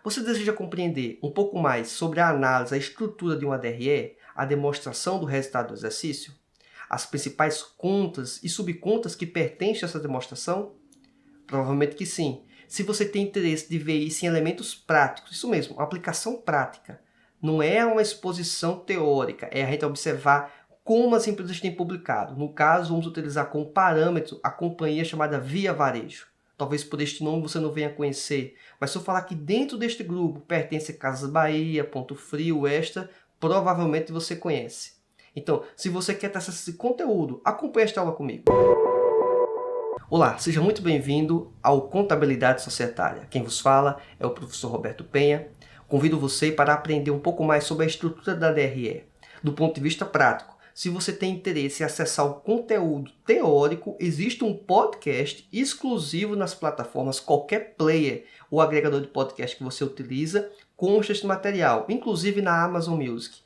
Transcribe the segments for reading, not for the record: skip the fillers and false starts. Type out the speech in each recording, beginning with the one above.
Você deseja compreender um pouco mais sobre a análise, a estrutura de uma DRE, a demonstração do resultado do exercício? As principais contas e subcontas que pertencem a essa demonstração? Provavelmente que sim. Se você tem interesse de ver isso em elementos práticos, isso mesmo, uma aplicação prática. Não é uma exposição teórica, é a gente observar como as empresas têm publicado. No caso, vamos utilizar como parâmetro a companhia chamada Via Varejo. Talvez por este nome você não venha conhecer, mas se eu falar que dentro deste grupo pertence Casas Bahia, Ponto Frio, Extra, provavelmente você conhece. Então, se você quer ter acesso a esse conteúdo, acompanhe esta aula comigo. Olá, seja muito bem-vindo ao Contabilidade Societária. Quem vos fala é o professor Roberto Penha. Convido você para aprender um pouco mais sobre a estrutura da DRE. Do ponto de vista prático, se você tem interesse em acessar o conteúdo teórico, existe um podcast exclusivo nas plataformas, qualquer player ou agregador de podcast que você utiliza, consta este material, inclusive na Amazon Music.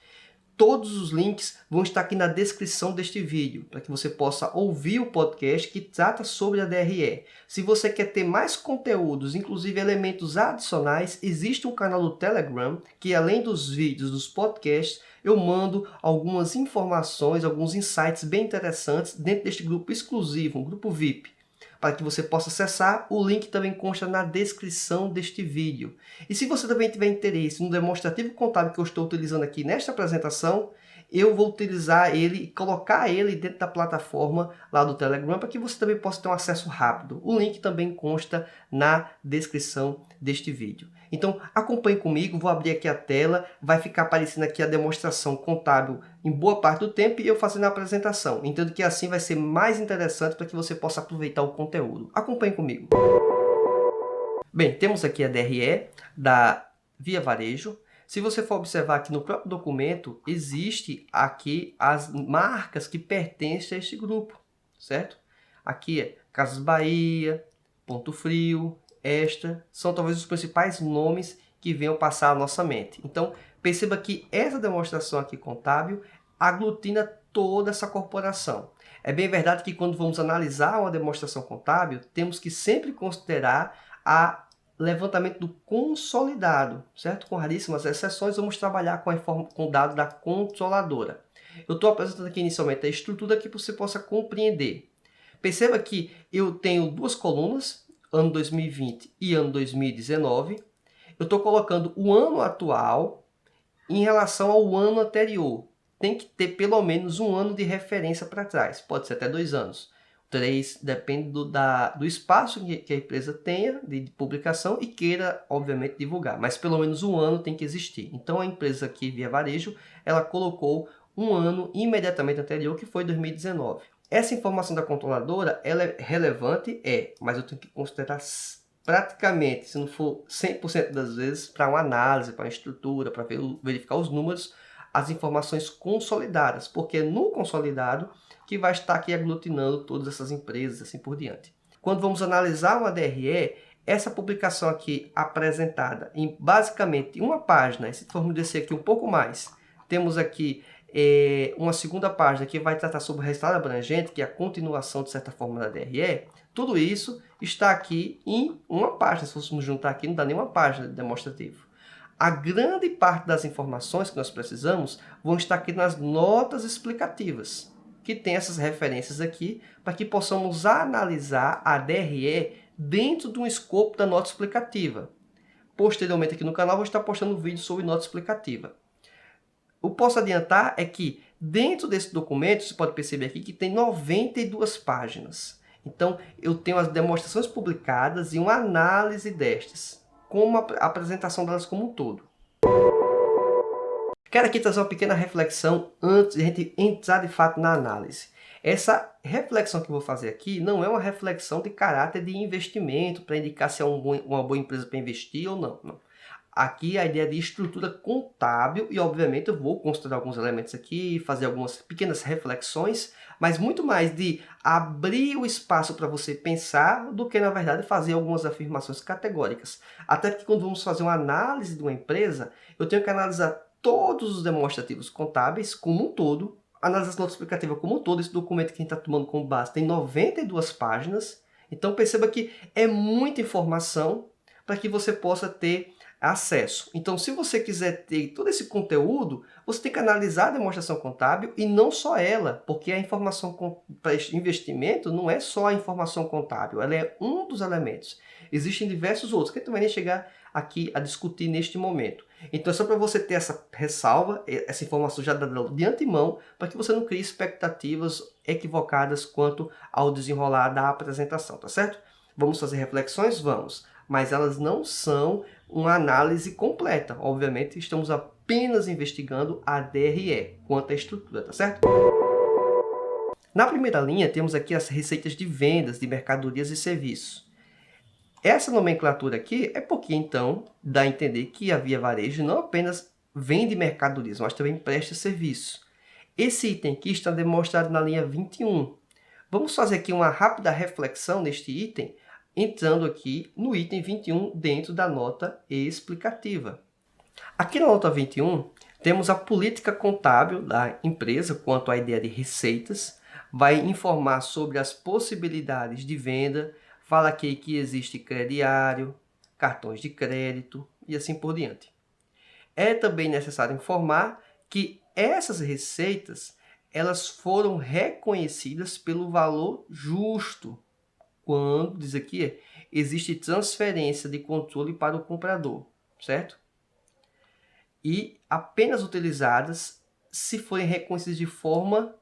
Todos os links vão estar aqui na descrição deste vídeo, para que você possa ouvir o podcast que trata sobre a DRE. Se você quer ter mais conteúdos, inclusive elementos adicionais, existe um canal do Telegram, que além dos vídeos, dos podcasts, eu mando algumas informações, alguns insights bem interessantes dentro deste grupo exclusivo, um grupo VIP. Para que você possa acessar, o link também consta na descrição deste vídeo. E se você também tiver interesse no demonstrativo contábil que eu estou utilizando aqui nesta apresentação, eu vou utilizar ele e colocar ele dentro da plataforma lá do Telegram para que você também possa ter um acesso rápido. O link também consta na descrição deste vídeo. Então acompanhe comigo, vou abrir aqui a tela, vai ficar aparecendo aqui a demonstração contábil em boa parte do tempo e eu fazendo a apresentação. Entendo que assim vai ser mais interessante para que você possa aproveitar o conteúdo. Acompanhe comigo. Bem, temos aqui a DRE da Via Varejo. Se você for observar aqui no próprio documento, existe aqui as marcas que pertencem a este grupo, certo? Aqui é Casas Bahia, Ponto Frio, Extra, são talvez os principais nomes que venham passar à nossa mente. Então, perceba que essa demonstração aqui contábil aglutina toda essa corporação. É bem verdade que quando vamos analisar uma demonstração contábil, temos que sempre considerar a levantamento do consolidado, certo? Com raríssimas exceções, vamos trabalhar com o dado da controladora. Eu estou apresentando aqui inicialmente a estrutura que você possa compreender. Perceba que eu tenho duas colunas, ano 2020 e ano 2019. Eu estou colocando o ano atual em relação ao ano anterior. Tem que ter pelo menos um ano de referência para trás, pode ser até 2 anos. 3, depende do espaço que a empresa tenha de publicação e queira, obviamente, divulgar. Mas pelo menos um ano tem que existir. Então a empresa aqui, Via Varejo, ela colocou um ano imediatamente anterior, que foi 2019. Essa informação da controladora, ela é relevante? Mas eu tenho que considerar praticamente, se não for 100% das vezes, para uma análise, para uma estrutura, para verificar os números, as informações consolidadas, porque é no consolidado que vai estar aqui aglutinando todas essas empresas, assim por diante. Quando vamos analisar uma DRE, essa publicação aqui apresentada em basicamente uma página, e se formos descer aqui um pouco mais, temos aqui uma segunda página que vai tratar sobre o resultado abrangente, que é a continuação, de certa forma, da DRE. Tudo isso está aqui em uma página. Se fôssemos juntar aqui, não dá nenhuma página de demonstrativo. A grande parte das informações que nós precisamos vão estar aqui nas notas explicativas, que tem essas referências aqui, para que possamos analisar a DRE dentro de um escopo da nota explicativa. Posteriormente aqui no canal vou estar postando um vídeo sobre nota explicativa. O que posso adiantar é que dentro desse documento, você pode perceber aqui que tem 92 páginas. Então eu tenho as demonstrações publicadas e uma análise destas, com a apresentação delas como um todo. Quero aqui trazer uma pequena reflexão antes de a gente entrar de fato na análise. Essa reflexão que eu vou fazer aqui não é uma reflexão de caráter de investimento, para indicar se é uma boa empresa para investir ou não. Aqui a ideia de estrutura contábil e obviamente eu vou considerar alguns elementos aqui, fazer algumas pequenas reflexões, mas muito mais de abrir o espaço para você pensar do que na verdade fazer algumas afirmações categóricas. Até porque quando vamos fazer uma análise de uma empresa, eu tenho que analisar todos os demonstrativos contábeis como um todo, análise nota explicativa como um todo. Esse documento que a gente está tomando como base tem 92 páginas, então perceba que é muita informação para que você possa ter acesso. Então, se você quiser ter todo esse conteúdo, você tem que analisar a demonstração contábil e não só ela, porque a informação para investimento não é só a informação contábil, ela é um dos elementos. Existem diversos outros, que a gente não vai nem chegar aqui a discutir neste momento. Então, é só para você ter essa ressalva, essa informação já dada de antemão, para que você não crie expectativas equivocadas quanto ao desenrolar da apresentação, tá certo? Vamos fazer reflexões? Vamos. Mas elas não são uma análise completa. Obviamente, estamos apenas investigando a DRE, quanto à estrutura, tá certo? Na primeira linha, temos aqui as receitas de vendas de mercadorias e serviços. Essa nomenclatura aqui é porque, então, dá a entender que a Via Varejo não apenas vende mercadorias, mas também presta serviços. Esse item aqui está demonstrado na linha 21. Vamos fazer aqui uma rápida reflexão neste item, entrando aqui no item 21 dentro da nota explicativa. Aqui na nota 21, temos a política contábil da empresa quanto à ideia de receitas, vai informar sobre as possibilidades de venda, fala aqui que existe crediário, cartões de crédito e assim por diante. É também necessário informar que essas receitas elas foram reconhecidas pelo valor justo, quando, diz aqui, existe transferência de controle para o comprador, certo? E apenas utilizadas se forem reconhecidas de forma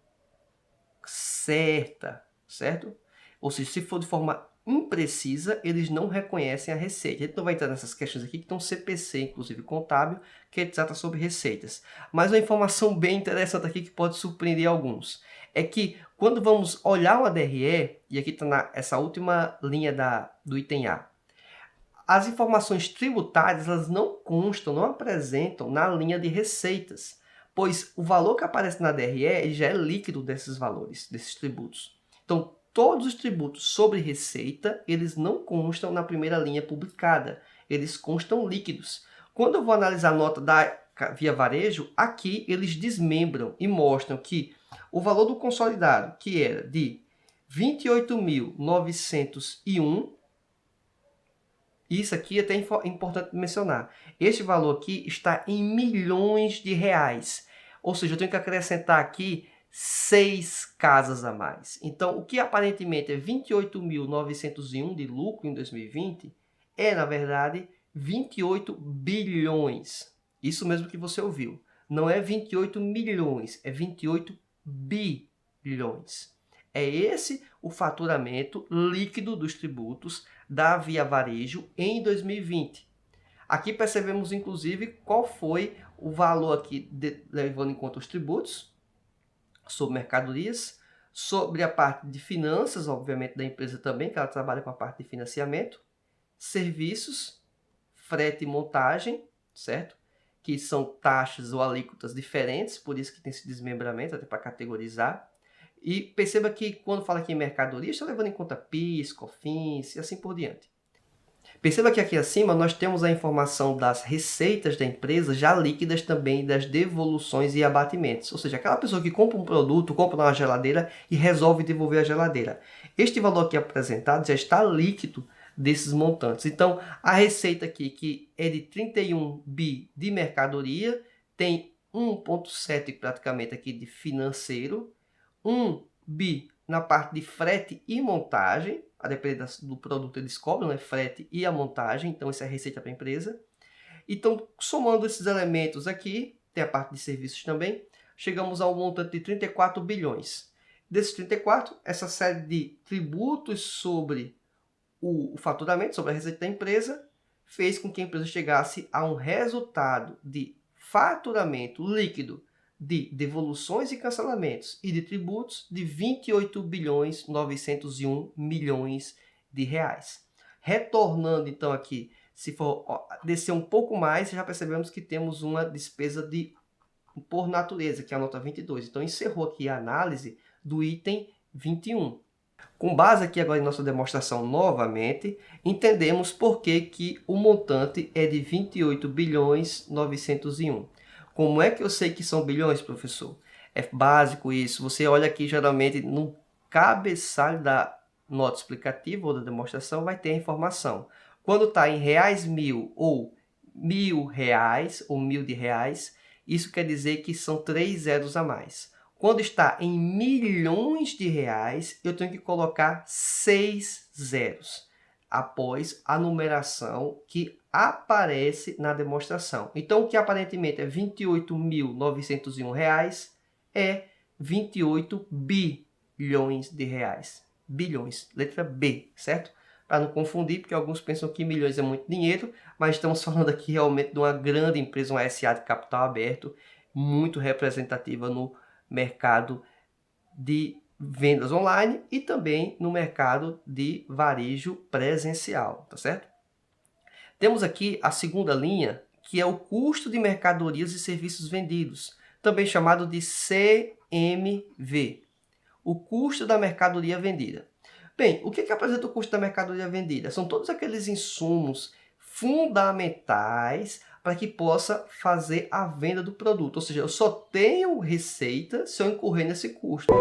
certa, certo? Ou seja, se for de forma imprecisa, eles não reconhecem a receita. A gente não vai entrar nessas questões aqui, que estão CPC, inclusive contábil, que trata sobre receitas. Mas uma informação bem interessante aqui que pode surpreender alguns, é que quando vamos olhar uma DRE, e aqui está essa última linha do item A, as informações tributárias elas não constam, não apresentam na linha de receitas, pois o valor que aparece na DRE já é líquido desses valores, desses tributos. Então, todos os tributos sobre receita, eles não constam na primeira linha publicada, eles constam líquidos. Quando eu vou analisar a nota da Via Varejo, aqui eles desmembram e mostram que o valor do consolidado, que era de 28.901, isso aqui é até importante mencionar, este valor aqui está em milhões de reais, ou seja, eu tenho que acrescentar aqui 6 casas a mais. Então, o que aparentemente é 28.901 de lucro em 2020 é, na verdade, 28 bilhões. Isso mesmo que você ouviu. Não é 28 milhões, é 28 bilhões. É esse o faturamento líquido dos tributos da Via Varejo em 2020. Aqui percebemos, inclusive, qual foi o valor aqui, levando em conta os tributos, sobre mercadorias, sobre a parte de finanças, obviamente, da empresa também, que ela trabalha com a parte de financiamento, serviços, frete e montagem, certo? Que são taxas ou alíquotas diferentes, por isso que tem esse desmembramento, até para categorizar. E perceba que quando fala aqui em mercadoria, está levando em conta PIS, COFINS e assim por diante. Perceba que aqui acima nós temos a informação das receitas da empresa já líquidas também das devoluções e abatimentos. Ou seja, aquela pessoa que compra um produto, compra uma geladeira e resolve devolver a geladeira. Este valor aqui apresentado já está líquido desses montantes. Então, a receita aqui, que é de 31 bi de mercadoria, tem 1,7 praticamente aqui de financeiro, 1 bi na parte de frete e montagem, a depender do produto eles cobram, né? Frete e a montagem, então essa é a receita para a empresa. Então, somando esses elementos aqui, tem a parte de serviços também, chegamos ao montante de 34 bilhões. Desses 34, essa série de tributos sobre o faturamento, sobre a receita da empresa, fez com que a empresa chegasse a um resultado de faturamento líquido de devoluções e cancelamentos e de tributos de 28 bilhões 901 milhões de reais. Retornando então aqui, se for descer um pouco mais, já percebemos que temos uma despesa por natureza, que é a nota 22. Então encerrou aqui a análise do item 21. Com base aqui agora em nossa demonstração novamente, entendemos por que o montante é de 28 bilhões 901. Como é que eu sei que são bilhões, professor? É básico isso. Você olha aqui geralmente no cabeçalho da nota explicativa ou da demonstração vai ter a informação. Quando está em reais mil ou R$ 1.000 ou R$ 1.000, isso quer dizer que são 3 zeros a mais. Quando está em milhões de reais, eu tenho que colocar 6 zeros após a numeração que aparece na demonstração. Então, o que aparentemente é R$ 28.901 é 28 bilhões de reais. Bilhões, letra B, certo? Para não confundir, porque alguns pensam que milhões é muito dinheiro, mas estamos falando aqui realmente de uma grande empresa, uma SA de capital aberto, muito representativa no mercado de vendas online e também no mercado de varejo presencial, tá certo? Temos aqui a segunda linha, que é o custo de mercadorias e serviços vendidos, também chamado de CMV, o custo da mercadoria vendida. Bem, o que apresenta o custo da mercadoria vendida? São todos aqueles insumos fundamentais para que possa fazer a venda do produto. Ou seja, eu só tenho receita se eu incorrer nesse custo.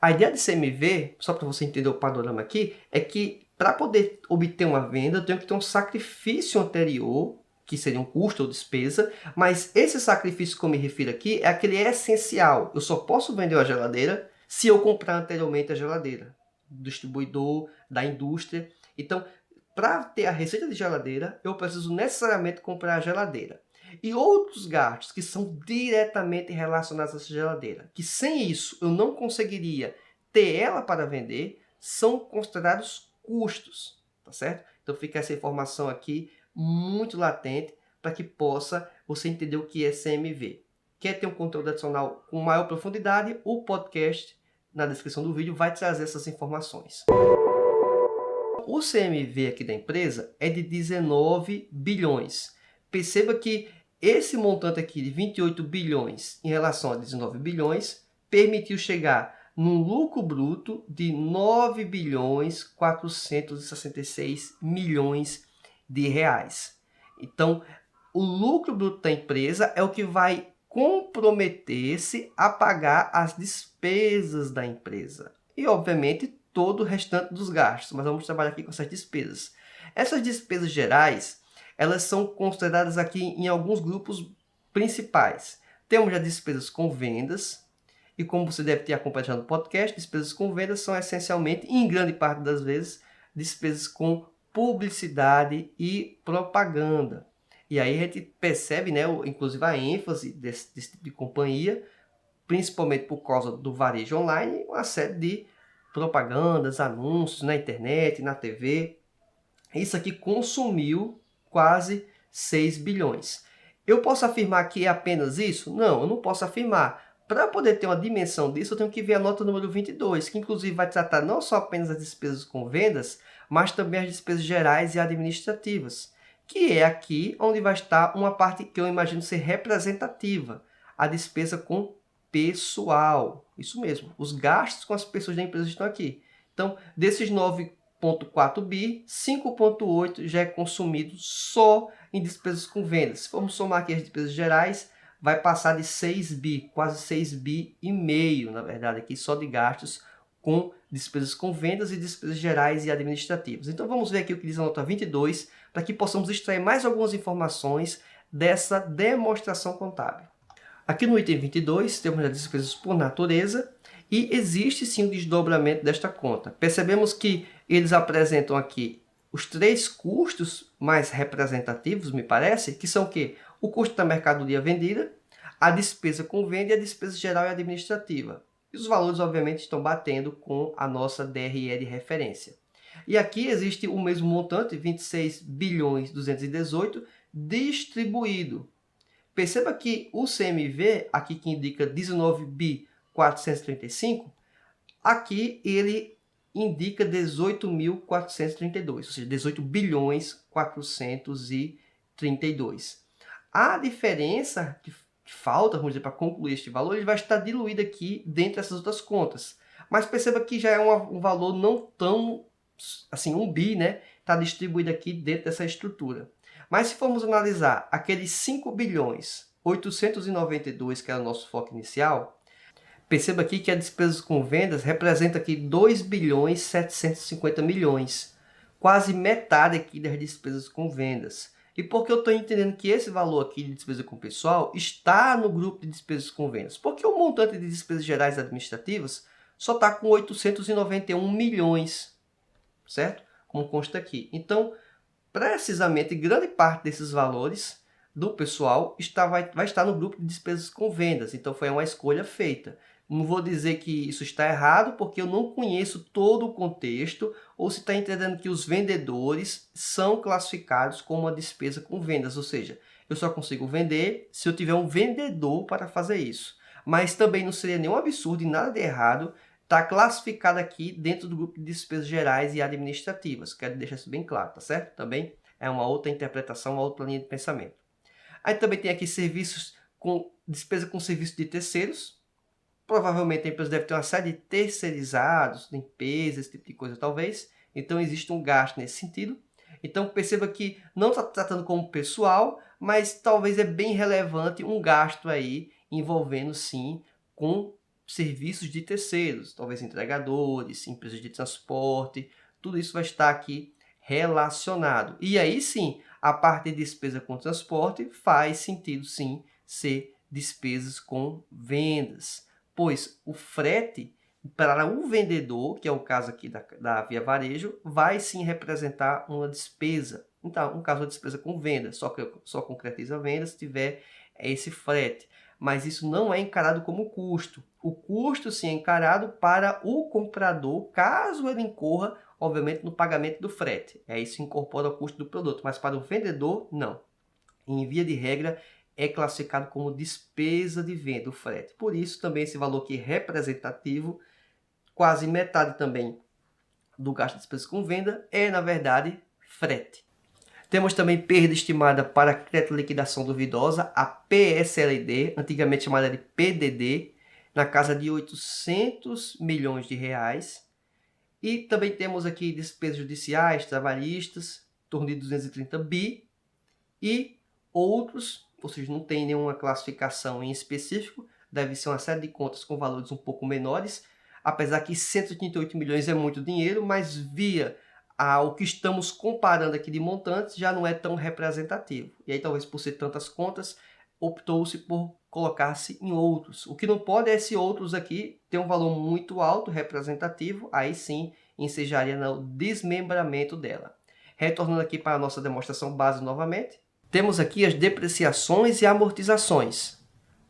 A ideia de CMV, só para você entender o panorama aqui, é que para poder obter uma venda, eu tenho que ter um sacrifício anterior, que seria um custo ou despesa, mas esse sacrifício que eu me refiro aqui é aquele essencial. Eu só posso vender a geladeira se eu comprar anteriormente a geladeira, do distribuidor, da indústria. Então, para ter a receita de geladeira, eu preciso necessariamente comprar a geladeira. E outros gastos que são diretamente relacionados a essa geladeira, que sem isso eu não conseguiria ter ela para vender, são considerados custos, tá certo? Então fica essa informação aqui muito latente para que possa você entender o que é CMV. Quer ter um conteúdo adicional com maior profundidade? O podcast na descrição do vídeo vai trazer essas informações. O CMV aqui da empresa é de 19 bilhões. Perceba que esse montante aqui de 28 bilhões em relação a 19 bilhões permitiu chegar num lucro bruto de 9 bilhões 466 milhões de reais. Então, o lucro bruto da empresa é o que vai comprometer-se a pagar as despesas da empresa. E, obviamente, todo o restante dos gastos. Mas vamos trabalhar aqui com essas despesas. Essas despesas gerais, elas são consideradas aqui em alguns grupos principais. Temos as despesas com vendas. E como você deve ter acompanhado no podcast, despesas com vendas são essencialmente, em grande parte das vezes, despesas com publicidade e propaganda. E aí a gente percebe, né, inclusive a ênfase desse tipo de companhia, principalmente por causa do varejo online, uma série de propagandas, anúncios na internet, na TV. Isso aqui consumiu quase 6 bilhões. Eu posso afirmar que é apenas isso? Não, eu não posso afirmar. Para poder ter uma dimensão disso, eu tenho que ver a nota número 22, que inclusive vai tratar não só apenas as despesas com vendas, mas também as despesas gerais e administrativas, que é aqui onde vai estar uma parte que eu imagino ser representativa, a despesa com pessoal. Isso mesmo, os gastos com as pessoas da empresa estão aqui. Então, desses 9,4 bi, 5,8 já é consumido só em despesas com vendas. Se formos somar aqui as despesas gerais, vai passar de 6 bi, quase 6 bi e meio, na verdade, aqui só de gastos com despesas com vendas e despesas gerais e administrativas. Então vamos ver aqui o que diz a nota 22, para que possamos extrair mais algumas informações dessa demonstração contábil. Aqui no item 22 temos as despesas por natureza e existe sim o desdobramento desta conta. Percebemos que eles apresentam aqui os 3 custos mais representativos, me parece, que são o quê? O custo da mercadoria vendida, a despesa com venda e a despesa geral e administrativa. E os valores, obviamente, estão batendo com a nossa DRE de referência. E aqui existe o mesmo montante, 26 bilhões 218, distribuído. Perceba que o CMV, aqui que indica 19 bi 435, aqui ele indica 18.432, ou seja, 18 bilhões 432. A diferença que falta, vamos dizer, para concluir este valor, ele vai estar diluído aqui dentro dessas outras contas. Mas perceba que já é um valor não tão, assim, 1 bi, né? Está distribuído aqui dentro dessa estrutura. Mas se formos analisar aqueles 5 bilhões 892, que era o nosso foco inicial, perceba aqui que a despesa com vendas representa aqui 2 bilhões 750 milhões. Quase metade aqui das despesas com vendas. E por que eu estou entendendo que esse valor aqui de despesa com pessoal está no grupo de despesas com vendas? Porque o montante de despesas gerais administrativas só está com 891 milhões, certo? Como consta aqui. Então, precisamente, grande parte desses valores do pessoal vai estar no grupo de despesas com vendas. Então, foi uma escolha feita. Não vou dizer que isso está errado, porque eu não conheço todo o contexto, ou se está entendendo que os vendedores são classificados como uma despesa com vendas, ou seja, eu só consigo vender se eu tiver um vendedor para fazer isso. Mas também não seria nenhum absurdo e nada de errado estar classificado aqui dentro do grupo de despesas gerais e administrativas. Quero deixar isso bem claro, tá certo? Também é uma outra interpretação, uma outra linha de pensamento. Aí também tem aqui serviços com despesa com serviço de terceiros. Provavelmente a empresa deve ter uma série de terceirizados, limpeza, esse tipo de coisa talvez. Então existe um gasto nesse sentido. Então perceba que não está tratando como pessoal, mas talvez é bem relevante um gasto aí envolvendo sim com serviços de terceiros, talvez entregadores, empresas de transporte, tudo isso vai estar aqui relacionado. E aí sim, a parte de despesa com transporte faz sentido sim ser despesas com vendas, pois o frete para o vendedor, que é o caso aqui da Via Varejo, vai sim representar uma despesa. Então, um caso de despesa com venda, só concretiza a venda se tiver esse frete. Mas isso não é encarado como custo. O custo sim é encarado para o comprador, caso ele incorra, obviamente, no pagamento do frete. Isso incorpora o custo do produto, mas para o vendedor, não. Em via de regra, é classificado como despesa de venda, o frete. Por isso, também esse valor aqui é representativo, quase metade também do gasto de despesa com venda é, na verdade, frete. Temos também perda estimada para crédito de liquidação duvidosa, a PSLD, antigamente chamada de PDD, na casa de 800 milhões de reais. E também temos aqui despesas judiciais, trabalhistas, em torno de 230 bi, e outros, ou seja, não tem nenhuma classificação em específico, deve ser uma série de contas com valores um pouco menores, apesar que 138 milhões é muito dinheiro, mas via o que estamos comparando aqui de montantes já não é tão representativo. E aí talvez por ser tantas contas, optou-se por colocar-se em outros. O que não pode é esse outros aqui ter um valor muito alto, representativo, aí sim ensejaria no desmembramento dela. Retornando aqui para a nossa demonstração base novamente, temos aqui as depreciações e amortizações,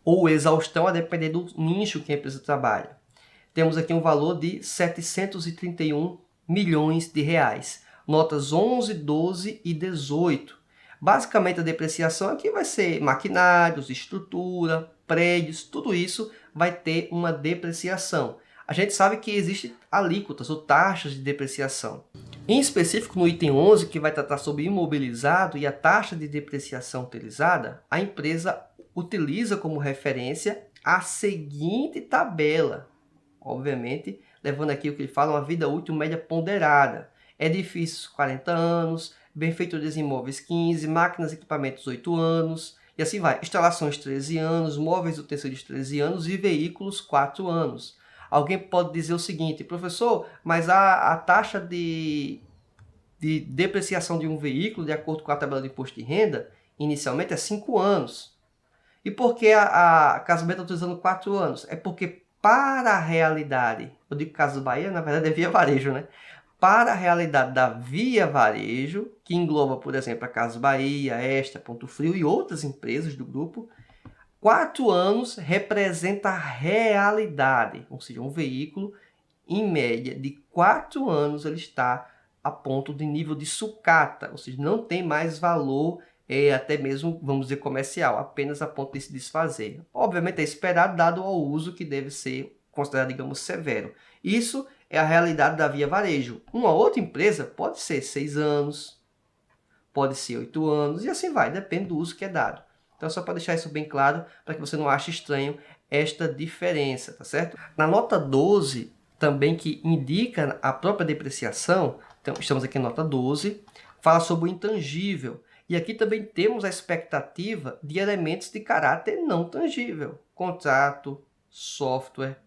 ou exaustão, a depender do nicho que a empresa trabalha. Temos aqui um valor de 731 milhões de reais, notas 11, 12 e 18. Basicamente a depreciação aqui vai ser maquinários, estrutura, prédios, tudo isso vai ter uma depreciação. A gente sabe que existem alíquotas ou taxas de depreciação. Em específico, no item 11, que vai tratar sobre imobilizado e a taxa de depreciação utilizada, a empresa utiliza como referência a seguinte tabela. Obviamente, levando aqui o que ele fala, uma vida útil média ponderada. Edifícios, 40 anos, benfeitorias imóveis, 15, máquinas e equipamentos, 8 anos, e assim vai. Instalações, 13 anos, móveis e utensílios, 13 anos e veículos, 4 anos. Alguém pode dizer o seguinte, professor, mas a taxa de depreciação de um veículo, de acordo com a tabela de imposto de renda, inicialmente é 5 anos. E por que a Casablanca está utilizando 4 anos? É porque para a realidade, eu digo Casas Bahia, na verdade é Via Varejo, né? Para a realidade da Via Varejo, que engloba, por exemplo, a Casas Bahia, Extra, Ponto Frio e outras empresas do grupo, 4 anos representa a realidade, ou seja, um veículo, em média, de 4 anos ele está a ponto de nível de sucata, ou seja, não tem mais valor, até mesmo, vamos dizer, comercial, apenas a ponto de se desfazer. Obviamente é esperado, dado ao uso que deve ser considerado, digamos, severo. Isso é a realidade da Via Varejo. Uma outra empresa pode ser 6 anos, pode ser 8 anos, e assim vai, depende do uso que é dado. Então, só para deixar isso bem claro, para que você não ache estranho esta diferença, tá certo? Na nota 12, também que indica a própria depreciação, então estamos aqui na nota 12, fala sobre o intangível. E aqui também temos a expectativa de elementos de caráter não tangível. Contrato, software,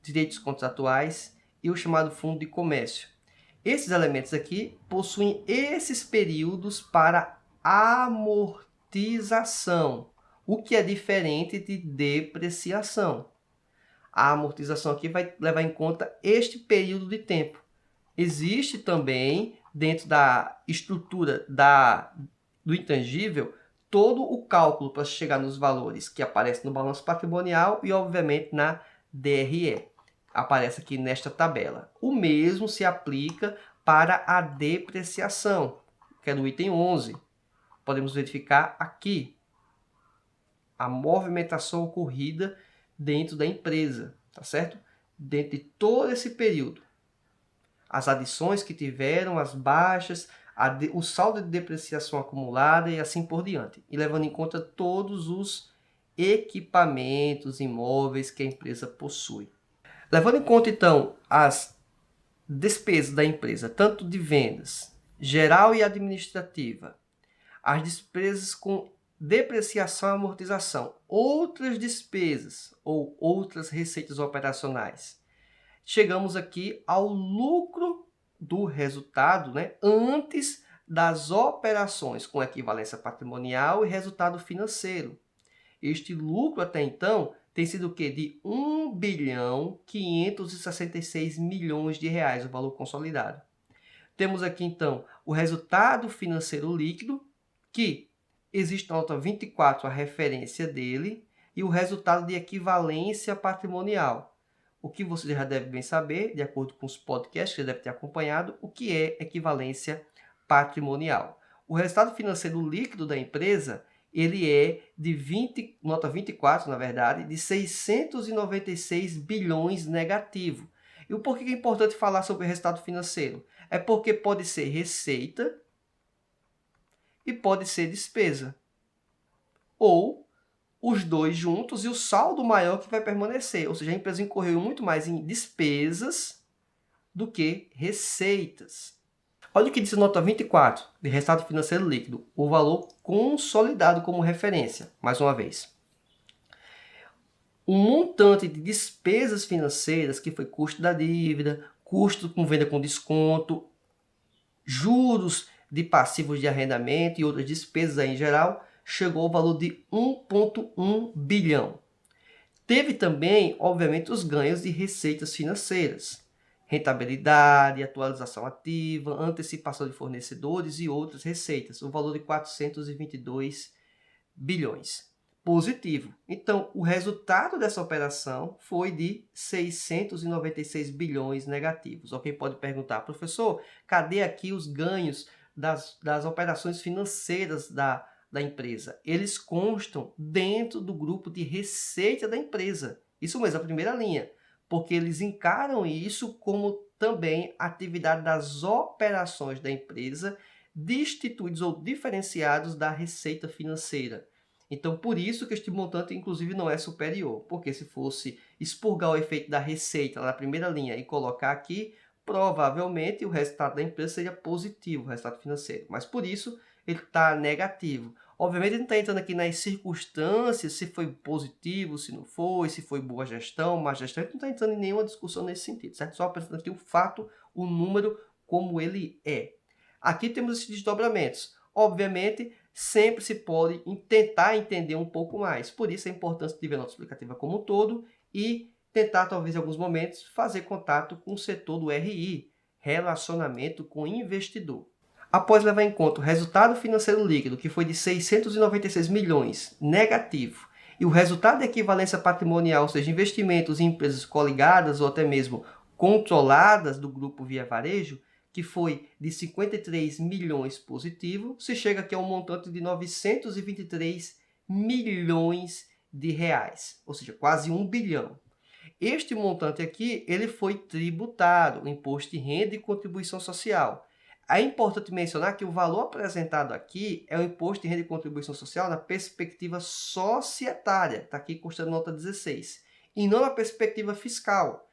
direitos contratuais e o chamado fundo de comércio. Esses elementos aqui possuem esses períodos para amortização, o que é diferente de depreciação. A amortização aqui vai levar em conta este período de tempo. Existe também, dentro da estrutura do intangível, todo o cálculo para chegar nos valores que aparecem no balanço patrimonial e, obviamente, na DRE. Aparece aqui nesta tabela. O mesmo se aplica para a depreciação, que é do item 11. Podemos verificar aqui a movimentação ocorrida dentro da empresa, tá certo? Dentro de todo esse período. As adições que tiveram, as baixas, o saldo de depreciação acumulada e assim por diante. E levando em conta todos os equipamentos imóveis que a empresa possui. Levando em conta, então, as despesas da empresa, tanto de vendas, geral e administrativa, as despesas com depreciação e amortização, outras despesas ou outras receitas operacionais. Chegamos aqui ao lucro do resultado, né, antes das operações com equivalência patrimonial e resultado financeiro. Este lucro até então tem sido o quê? De 1.566 milhões de reais, o valor consolidado. Temos aqui então o resultado financeiro líquido, que existe na nota 24 a referência dele, e o resultado de equivalência patrimonial. O que você já deve bem saber, de acordo com os podcasts que você deve ter acompanhado, o que é equivalência patrimonial. O resultado financeiro líquido da empresa, ele é de nota 24, na verdade, de 696 bilhões negativo. E o porquê é importante falar sobre o resultado financeiro? É porque pode ser receita e pode ser despesa. Ou os dois juntos e o saldo maior que vai permanecer. Ou seja, a empresa incorreu muito mais em despesas do que receitas. Olha o que diz a nota 24 de resultado financeiro líquido, o valor consolidado como referência, mais uma vez. Um montante de despesas financeiras, que foi custo da dívida, custo com venda com desconto, juros de passivos de arrendamento e outras despesas aí em geral, chegou ao valor de 1,1 bilhão. Teve também, obviamente, os ganhos de receitas financeiras, rentabilidade, atualização ativa, antecipação de fornecedores e outras receitas, o valor de 422 bilhões. Positivo. Então, o resultado dessa operação foi de 696 bilhões negativos. Alguém pode perguntar, professor, cadê aqui os ganhos das operações financeiras da empresa? Eles constam dentro do grupo de receita da empresa. Isso mesmo, a primeira linha. Porque eles encaram isso como também atividade das operações da empresa, destituídos ou diferenciados da receita financeira. Então, por isso que este montante, inclusive, não é superior. Porque se fosse expurgar o efeito da receita na primeira linha e colocar aqui, provavelmente o resultado da empresa seria positivo, o resultado financeiro. Mas por isso ele está negativo. Obviamente ele não está entrando aqui nas circunstâncias, se foi positivo, se não foi, se foi boa gestão, má gestão. Ele não está entrando em nenhuma discussão nesse sentido, certo? Só apresentando aqui o fato, o número, como ele é. Aqui temos esses desdobramentos. Obviamente, sempre se pode tentar entender um pouco mais. Por isso a importância de ver a nota explicativa como um todo e tentar, talvez, em alguns momentos, fazer contato com o setor do RI, relacionamento com investidor. Após levar em conta o resultado financeiro líquido, que foi de 696 milhões, negativo, e o resultado de equivalência patrimonial, ou seja, investimentos em empresas coligadas ou até mesmo controladas do grupo Via Varejo, que foi de 53 milhões positivo, se chega aqui a um montante de 923 milhões de reais, ou seja, quase 1 bilhão. Este montante aqui, ele foi tributado, o imposto de renda e contribuição social. É importante mencionar que o valor apresentado aqui é o imposto de renda e contribuição social na perspectiva societária, está aqui constando nota 16, e não na perspectiva fiscal.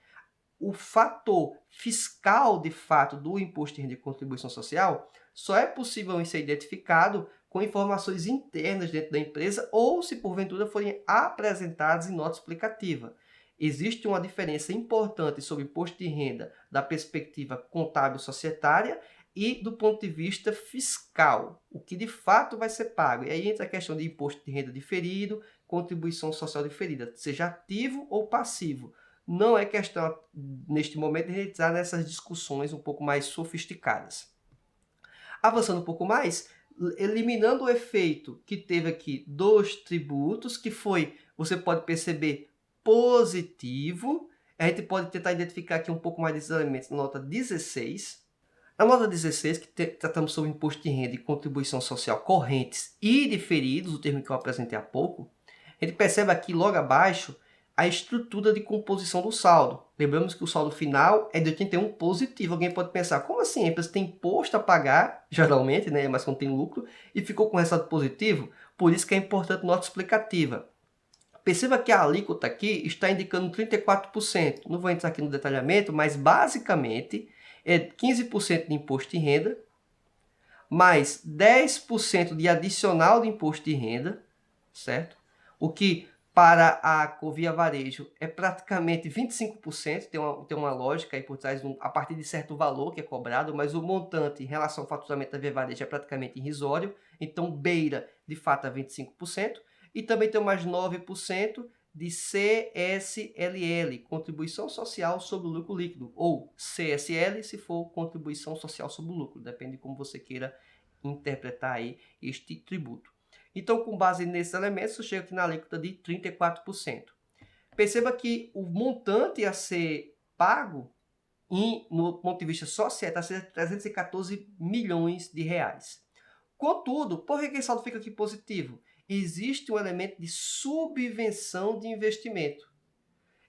O fator fiscal, de fato, do imposto de renda e contribuição social só é possível ser identificado com informações internas dentro da empresa ou se, porventura, forem apresentadas em nota explicativa. Existe uma diferença importante sobre imposto de renda da perspectiva contábil societária e do ponto de vista fiscal, o que de fato vai ser pago. E aí entra a questão de imposto de renda diferido, contribuição social diferida, seja ativo ou passivo. Não é questão, neste momento, de realizar nessas discussões um pouco mais sofisticadas. Avançando um pouco mais, eliminando o efeito que teve aqui dos tributos, que foi, você pode perceber, positivo. A gente pode tentar identificar aqui um pouco mais desses elementos na nota 16. Na nota 16, que tratamos sobre imposto de renda e contribuição social correntes e diferidos, o termo que eu apresentei há pouco, a gente percebe aqui logo abaixo a estrutura de composição do saldo. Lembramos que o saldo final é de 81 positivo. Alguém pode pensar, como assim? A empresa tem imposto a pagar, geralmente, né? Mas quando tem lucro, e ficou com resultado positivo? Por isso que é importante nota explicativa. Perceba que a alíquota aqui está indicando 34%. Não vou entrar aqui no detalhamento, mas basicamente é 15% de imposto de renda, mais 10% de adicional de imposto de renda, certo? O que para a Covia Varejo é praticamente 25%, tem uma lógica aí por trás, a partir de certo valor que é cobrado, mas o montante em relação ao faturamento da Via Varejo é praticamente irrisório, então beira de fato a 25%, e também tem mais 9% de CSLL, Contribuição Social sobre o Lucro Líquido, ou CSL se for Contribuição Social sobre o Lucro, depende de como você queira interpretar aí este tributo. Então, com base nesses elementos, eu chego aqui na alíquota de 34%. Perceba que o montante a ser pago, no ponto de vista societário, está sendo 314 milhões de reais. Contudo, por que esse saldo fica aqui positivo? Existe um elemento de subvenção de investimento.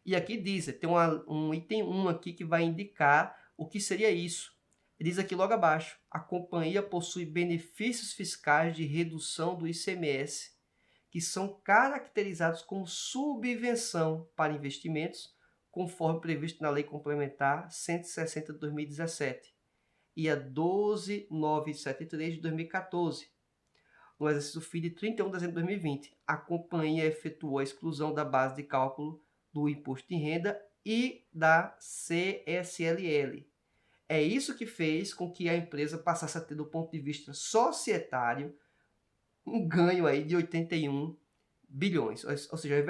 E aqui diz, tem um item 1 aqui que vai indicar o que seria isso. Diz aqui logo abaixo, a companhia possui benefícios fiscais de redução do ICMS, que são caracterizados como subvenção para investimentos, conforme previsto na Lei Complementar 160 de 2017 e a 12973 de 2014. No exercício FII de 31 de dezembro de 2020, a companhia efetuou a exclusão da base de cálculo do imposto de renda e da CSLL. É isso que fez com que a empresa passasse a ter, do ponto de vista societário, um ganho aí de 81 bilhões. Ou seja, ao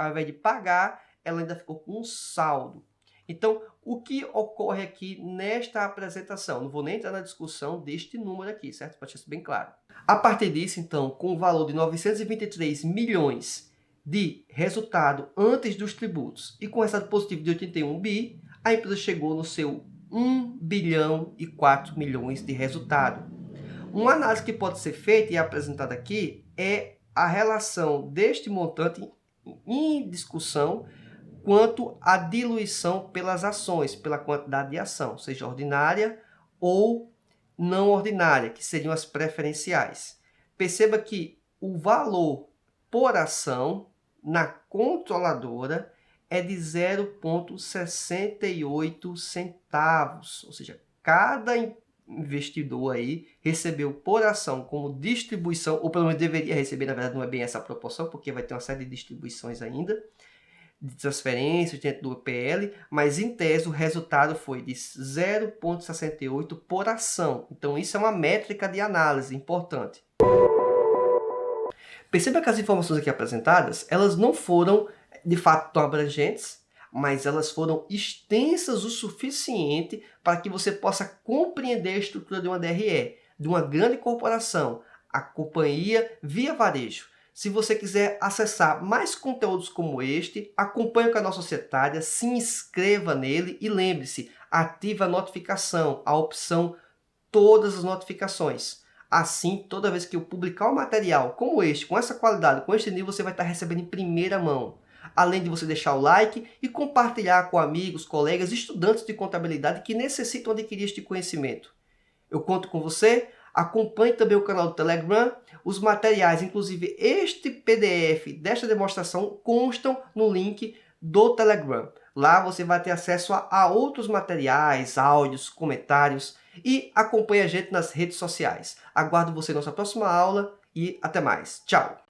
invés de pagar, ela ainda ficou com um saldo. Então, o que ocorre aqui nesta apresentação? Não vou nem entrar na discussão deste número aqui, certo? Para deixar isso bem claro. A partir disso, então, com o valor de 923 milhões de resultado antes dos tributos e com resultado positivo de 81 bi, a empresa chegou no seu 1 bilhão e 4 milhões de resultado. Uma análise que pode ser feita e apresentada aqui é a relação deste montante em discussão quanto à diluição pelas ações, pela quantidade de ação, seja ordinária ou não ordinária, que seriam as preferenciais. Perceba que o valor por ação na controladora é de 0,68 centavos, ou seja, cada investidor aí recebeu por ação como distribuição, ou pelo menos deveria receber, na verdade não é bem essa proporção, porque vai ter uma série de distribuições ainda, de transferências dentro do PL, mas em tese o resultado foi de 0,68 por ação. Então isso é uma métrica de análise importante. Perceba que as informações aqui apresentadas, elas não foram de fato tão abrangentes, mas elas foram extensas o suficiente para que você possa compreender a estrutura de uma DRE, de uma grande corporação, a companhia Via Varejo. Se você quiser acessar mais conteúdos como este, acompanhe o canal Societária, se inscreva nele e lembre-se, ative a notificação, a opção todas as notificações. Assim, toda vez que eu publicar um material como este, com essa qualidade, com este nível, você vai estar recebendo em primeira mão. Além de você deixar o like e compartilhar com amigos, colegas, estudantes de contabilidade que necessitam adquirir este conhecimento. Eu conto com você, acompanhe também o canal do Telegram. Os materiais, inclusive este PDF desta demonstração, constam no link do Telegram. Lá você vai ter acesso a outros materiais, áudios, comentários e acompanhe a gente nas redes sociais. Aguardo você na nossa próxima aula e até mais. Tchau!